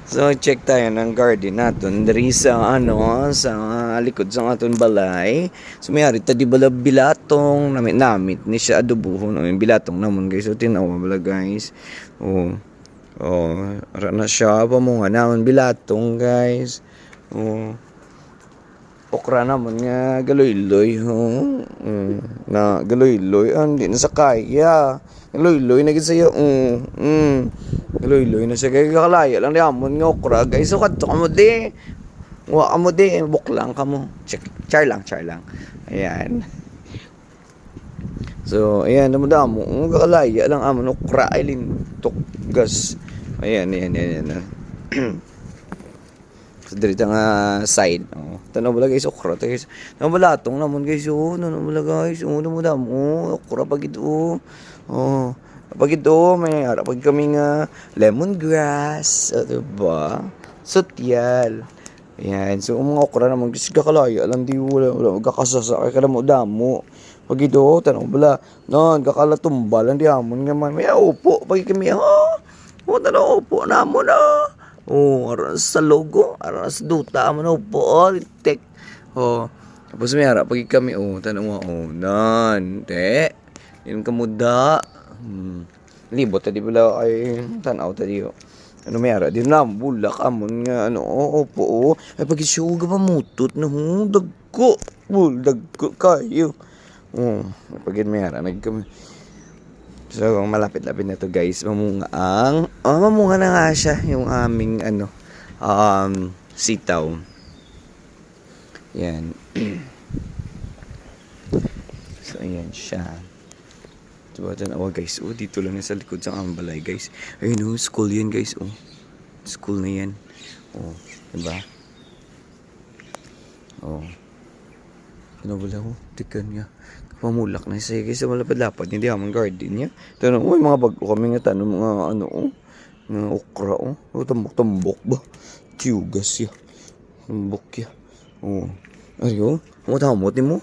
So check tayo ng garden naton diri sa sa likod sa aton balay. So mayari ta di bala bilatong namit ni siya adobohon yung bilatong namon guys. So tinawa bala guys. Oh. Oh, ara na siya pa mo nga namon bilatong guys. Oh. Okra naman nga galoy-loy na galoy-loy hindi na sa kaya galoy-loy na gid sayo galoy-loy na siya kay kalaya lang di amon nga okra guys. So kadto mo di wa mo di buklang kamo char lang ayan. So ayan damo kalaya lang amon okra ay lintok gas ayan. So diri ta nga side. Tanaw bala guys okra ta guys. Tanaw bala atong namon guys. Tanaw bala guys. Mo damo okra pagid pagid may ara pag kami nga lemongrass, diba? Sotyal. Ayan. So mga okra naman guys kakalaya lang di wala gakasasa kay kada mo damo. Pagid tanaw bala non kakalatumba lang di amon nga man may upo pagid kami tanaw upo namon aras sa logo, aras duta mo na po, tek. Tapos may harap pag kami, tanong mo, nan, te, yun kamuda. Libot, tadi pala ay tanaw tadi, ano may harap, di na, bulak, amon nga, opo, ay pag isuga pa mutot na, dagko, dagko kayo. Pag may harap, nagkami. So, malapit-lapit na to guys. Mamunga na nga siya yung aming sitaw. Yan. So, ayan siya. Diba, tanawa guys. Dito lang sa likod sa ambalay guys. Ayun school yan guys. School na yan. Diba? Ano wala tikan niya. Pamulak na siya guys sa malapad-lapad hindi amang garden niya. Tanong, mga bago kami nga tanong mga mga okra tambok ba? Tiyugas ya. Tambok ya. Ayo, mutamot ni mo?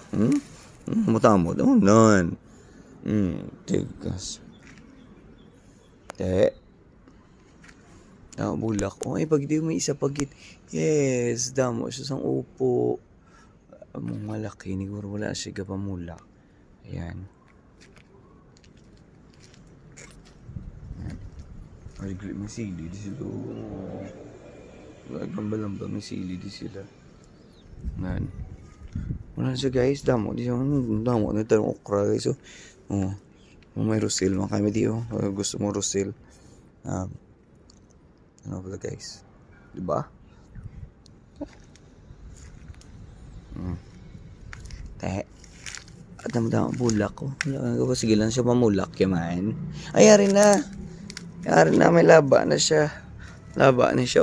Mutamot. Nan. Tiyugas. Bulak. Pag di may isa pagit. Yes, damo siya sang upo. Among malaki ni guro wala siya pamulak. Ayan. Ay, may sili di sila. Lamba may sili di sila. Nan. Wala siya guys. Damo na tanong okra guys. May rusil man kami di. Gusto mo rusil. Ano pala guys? Diba? At naman bulak ko. Sige lang siya mamulak yaman. Ayari na may laba na siya.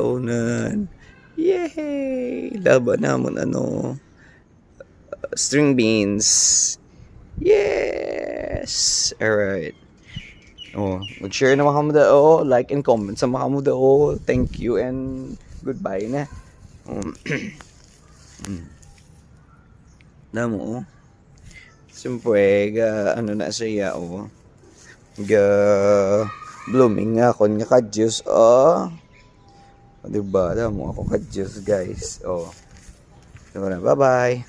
Unan. Yay! Laba naman string beans. Yes! Alright. Mag-share na makamuda like and comment sa makamuda thank you and goodbye na. Damo siyempre na siya blooming nga ako nga kadyos diba damo ako kadyos guys diba na bye bye.